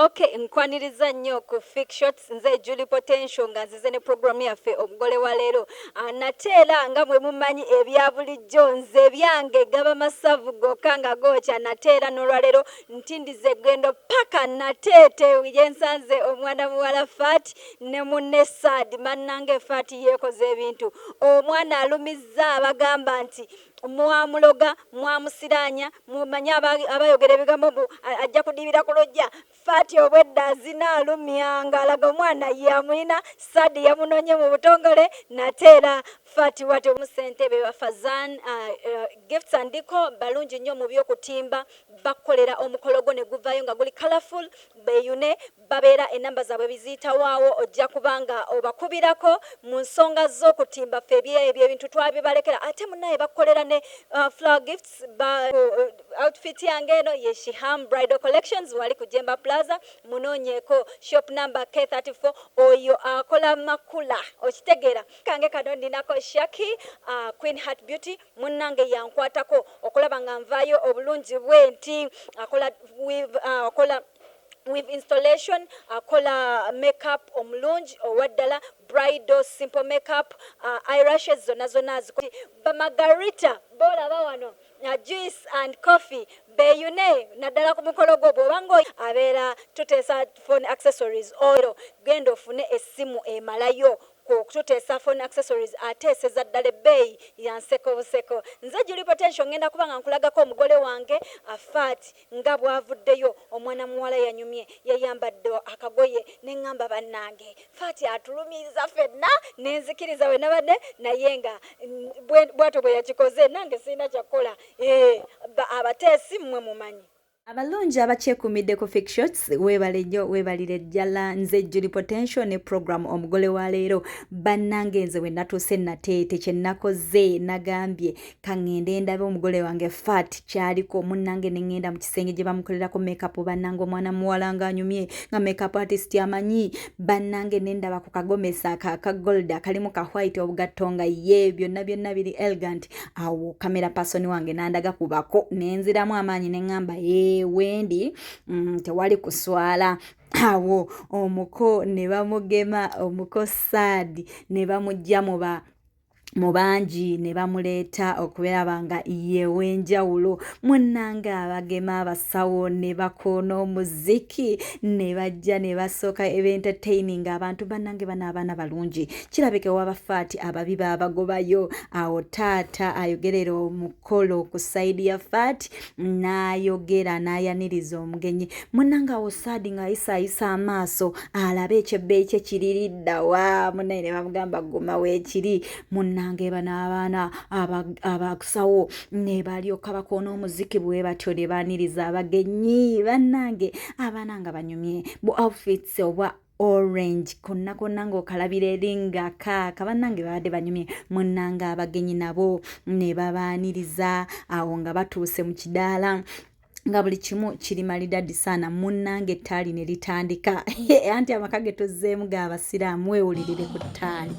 Okay, nkwaniriza nnyo ku Fake Shots nze Julie Potential nga nzize ne program yaffe omugole wa leero. Nate era nga bwe mumanyi ebya bulijjo nze ebyange gaba masavu gokka nga gookya nate era n'olwaleero ntindize gendo paka Nateete yensanze omwana muwala Fati ne munne Sadi mannange Fati yeekoze ebintu. Omwana alumizza abagamba nti mwamuloga mwamusiranya mumanya abayogera ebigambo ajja kudibira ku lojja. Fati obwedda azinaalumyanga alaga omwana yamulina Sadi yamunonye mu butongole nateera Fati wate musentebe wa Fazan Gifts and Deco balungi nnyo mu by'okutimba bakolera omukolo gwo ne guvayo nga guli colorful beyune babeera enamba zaabwe biziyitawaawo ojja kubanga obakubirako mu nsonga z'okutimba ffe ebintu twabibalekera ate munnaye bakolera ne flower gifts outfit yange eno ye Shiham Bridal Collections wali ku Jemba Plaza munoonyeko shop number K34 oyo akola makula okitegeera kange kano ndinako Shaki Queen Heart Beauty munnange yankwatako okulaba nga nvayo obulungi bwenti akola with installation akola makeup omulungi owaddala bridal simple makeup eyelashes zona ba Margarita bolaba wano juice and coffee beyune naddala ku mukolo gwo bw'obanga abeera tuteesa phone accessories oyo genda ofune essimu emalayo kututeesa phone accessories ateeseza ddala ebbeeyi yanseko buseko nze Julie Potential ngenda kuba nga nkulagako omugole wange Fati nga bw'avuddeyo omwana muwala yanyumye yayambadde akagoye neŋŋamba bannange Fati atulumiza ffenna nenzikiriza we nabadde naye nga bw'atyo bwe yakikoze nange sirina kyakukola abateesi mmwe mumanyi. Abalungi abakyekuumidde ku Fake Shots weebale nnyo weebalire ddala nze Julie Potential ne program omugole wa leero bannange nze we natuuse Nateete kye nakoze nagambye kaŋŋende ndabe omugole wange Fati kyaliko munnange ne ŋŋenda mu kisenge gye bamukolerako makeup bannange omwana muwala ng'anyumye nga makeup artist amanyi bannange ne ndaba ku kagomesa aka gold akalimu ka white obugatto nga ye byonna biri elegant awo camera person wange nandaga kubako nenziramu amaanyi ne ŋŋamba wendi tewali kuswala awo omuko ne bamugema omuko Sadi ne bamujja mu bangi ne bamuleeta okubeera nga ye w'enjawulo munnange abagema abasawo ne bakoona omuziki ne bajja ne basooka entertaining abantu bannange bano abaana balungi kirabika waba Fati ababi baabagobayo awo taata ayogerera omukolo ku sayidi ya Fati n'ayogera n'ayaniriza omugenyi munnange awo Sadi ng'ayisaayisa amaaso alabe ekyebbeeyi kye kiririddawa munnaye ne bamugamba guma weekiri nange bana abakusawo ne balyoka bakoona omuziki bwe batyo ne baaniriza abagenyi bannange abaana nga banyumye bu outfits obwa orange konna ng'okalabira eringa kaaka bannange babadde banyumye munnange abagenyi nabo ne babaaniriza awo nga batuuse mu kidaala nga buli kimu kiri malidadi sana munnange ettaali ne litandika anti amaka ge tuzzeemu g'abasiraamu weewulirire ku ttaali.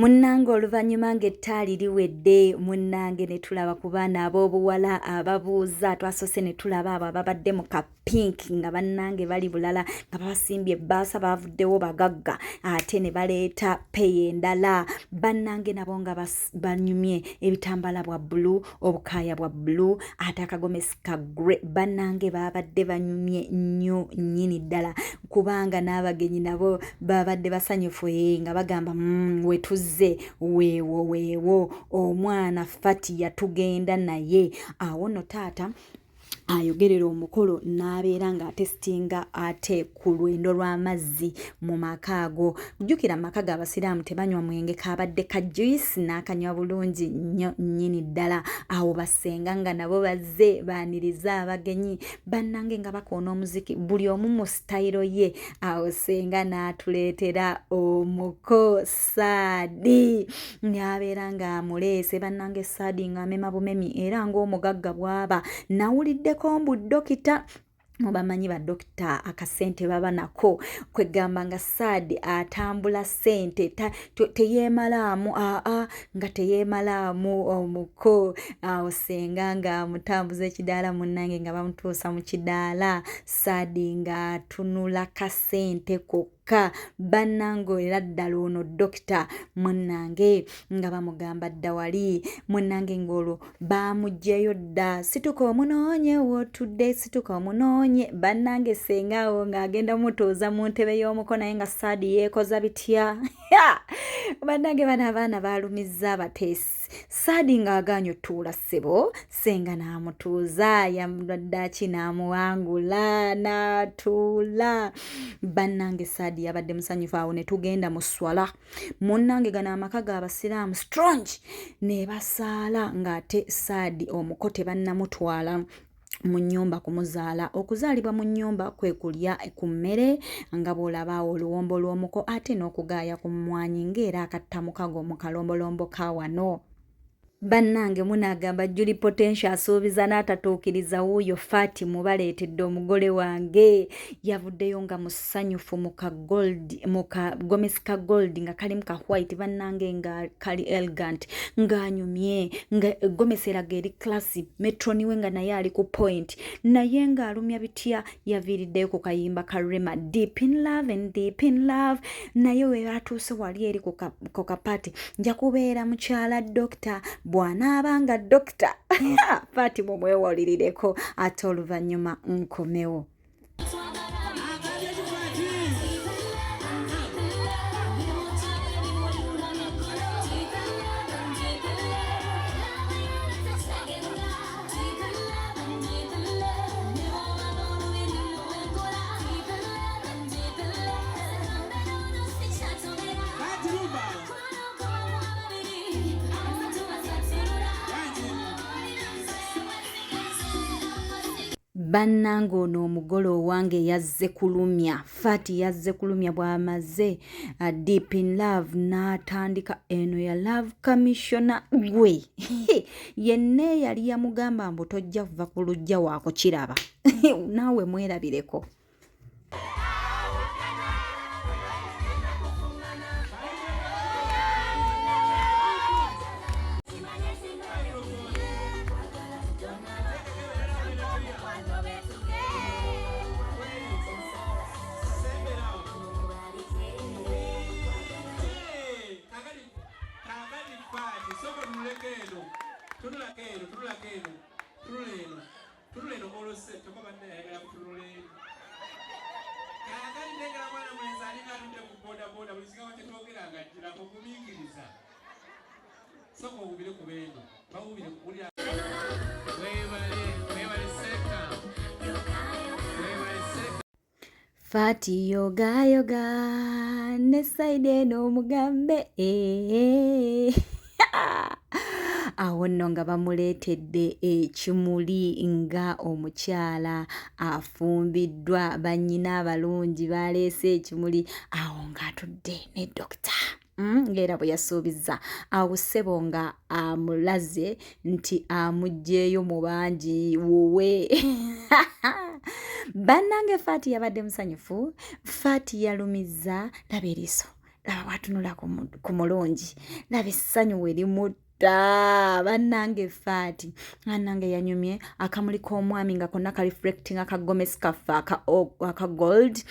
Munnange oluvannyuma ng'ettaali liwedde munnange ne tulaba ku baana ab'obuwala ababuuza twasoose ne tulaba abo ababadde mu kapinki nga bannange bali bulala nga babasimbye ebbaasa bavuddewo bagagga ate ne baleeta peeyi endala bannange nabo nga banyumye ebitambala bwa bbulu obukaaya bwa bbulu ate akagomesi ka gre bannange babadde banyumye nnyo nnyini ddala kubanga n'abagenyi nabo babadde basanyufu nga bagamba wetuze weewo omwana Fati yatugenda naye awo no taata ayogerera omukolo n'abeera ng'atesitinga ate ku lwendo lw'amazzi mu maka ago jjukira amaka g'abasiraamu tebanywa mwenge kabadde ka juice n'akanywa bulungi nnyo nnyini ddala awo basenga nga nabo bazze baaniriza abagenyi bannange nga bakoona omuziki buli omu mu sitayiro ye awo senga n'atuleetera omuko Sadi n'abeera ng'amuleese bannange Sadi ng'amema bumemi era ng'omugagga bw'aba nawulidde kombu dokita mubamanyi badokita akasente baba nako kwegamba nga Sadi atambula sente teyeemalaamu nga teyeemalaamu omuko awo senga nga amutambuza ekidaala munnange nga bamutuusa mu kidaala Sadi nga atunula kasente kokka bannange era ddala ono dokita munnange nga bamugamba dda wali munnange ng'olwo baamugjeyo dda situka omunoonye wotudde situka omunoonye bannange sengaawo ng'agenda mutuuza mu ntebe y'omuko naye nga Sadi yeekoza bitya bannange bano abaana baalumizza abateesi Sadi ng'agaanye otuula ssebo senga n'amutuuza yamuladdaki n'amuwangula n'atuula bannange Sadi yabadde musanyufu awo ne tugenda mu swala munnange gano amaka g'abasiraamu strong ne basaala ng'ate Sadi omuko tebannamutwala mu nnyumba kumuzaala okuzaalibwa mu nnyumba kwe kulya ku mmere nga bw'olaba oluwombo lw'omuko ate n'okugaaya ku mmwanyi ng'era akattamukago mu kalombolombo ka wano bannange munagamba Julie Potential asuubiza n'atatuukiriza wuuyo Fati mubaleetedde omugole wange yavuddeyo nga musanyufu mu gomesi ka gold nga kali mu ka white bannange nga kali elegant ng'anyumye nga gomesi eraga eri classy metroni we nga naye ali ku point naye ng'alumya bitya yaviiriddeyo ku kayimba ka Rema deep in love and deep in love naye we atuuse wali eri ku kapati nja kubeera mukyala dokita bw'anaabanga dokita Fati mumwewalirireko ate oluvannyuma nkomewo bannange ono omugole owange yazze kulumya Fati yazze kulumya bw'amaze deep in love n'atandika eno ya love commissioner gwe yenna yali yamugamba mbu tojja kuva ku lujja waakukiraba naawe mwerabireko Fati yoga yoga ne side no mugambe awo nno nga bamuleetedde ekimuli nga omukyala afumbiddwa bannyina abalungi baleese ekimuli awo ng'atudde ne dokita ng'era bwe yasuubizza awo ssebo nga amulaze nti amuggyeyo mu bangi wuwe bannange Fati yabadde musanyufu Fati yalumizza laba eriiso laba bwatunula ku mulungi laba essanyu we limutta bannange Fati bannange yanyumye akamuli k'omwami nga konna ka reflecting akagomesi kaffe aka gold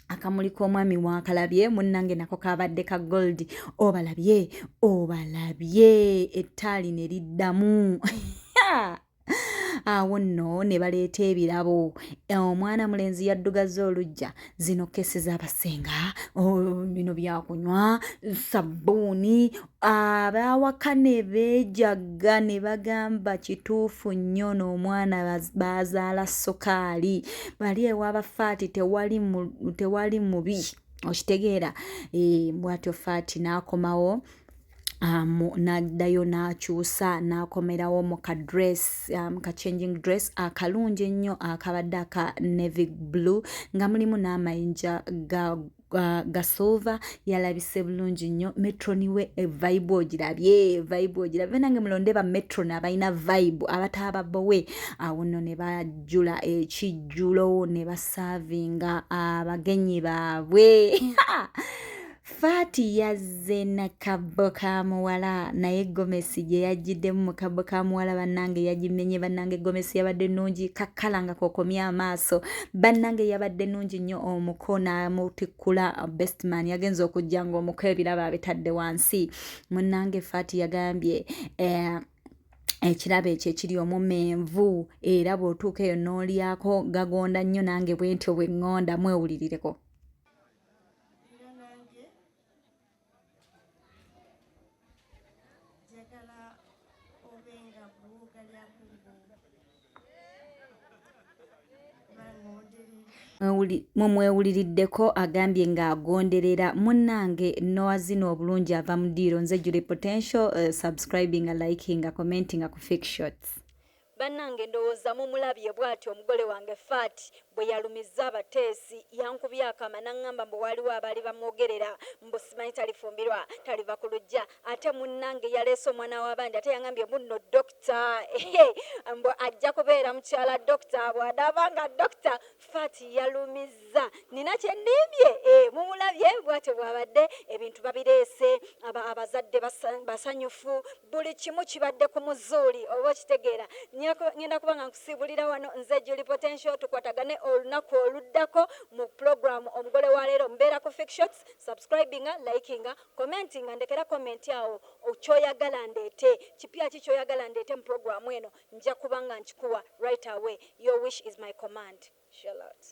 akamuli k'omwami wakalabye munnange nako kabadde ka gold obalabye ettaali ne liddamu awo nno ne baleeta ebirabo omwana mulenzi yaddugaza olujja zino kesi z'abasenga bino byakunywa sabbuuni abawaka ne beejaga ne bagamba kituufu nnyo n'omwana bazaala sokaali bali ewaaba Fati tewali mubi okitegeera bw'atyo Fati n'akomawo n'addayo n'akyusa n'akomerawo mu ka dress ka changing dress akalungi ennyo akabadde aka navy blue nga mulimu n'amayinja Gasova yalabise bulungi nnyo. Metro niwe vibe ogirabye nange mulonde ba Metro n'abalina vibe abatababowe awo nno ne bajjula ekijjulo ne basavinga abagenyi baabwe. Fati yazze na kabbo ka muwala naye Gomesi gye yajjiddemu mu kabbo ka muwala bannange yagimenye bannange. Gomesi yabadde nnungi kakkalanga kokomya amaaso bannange yabadde nnungi nnyo omuko n'amutikkula bestman yagenza okujja ng'omuko ebiraba abitadde wansi. Munnange Fati yagambye ekirabo ekyo ekiri omumenvu era bw'otuuka eyo n'olyako gagonda nnyo nange bwe ntyo bwe ŋŋonda mwewulirireko. Mumwewuliriddeko agambye ng'agonderera munnange Noazino obulungi ava mu ddiiro nze Julie Potential subscribing liking commenting ku Fake Shots. Bannange ndowooza mumulabye bw'ati omugole wange Fati bwe yalumiza abateesi yankubye akama n'aŋŋamba mbu waliwo abaali bamwogerera mbu simanyi talifumbirwa taliva ku lujja ate munnange yaleese omwana w'abandi ate yaŋŋambye munno dokita mbu ajja kubeera mukyala dokita bw'adaaba nga dokita. Fati yalumiza nina kye nnimbye mumulabye bw'ati bw'abadde ebintu babireese abazadde basanyufu buli kimu kibadde ku muzuuli oba okitegeera. Ngenda kuba nga nkusibulira wano nze Julie Potential tukwatagane olunaku oluddako mu program omugole wa leero mbeera ku Fake Shots subscribing liking commenting ndekera comment awo kyoyagala ndeete kipya ki kyoyagala ndeete mu program eno nja kuba nga nkikuwa right away. Your wish is my command. Shout out.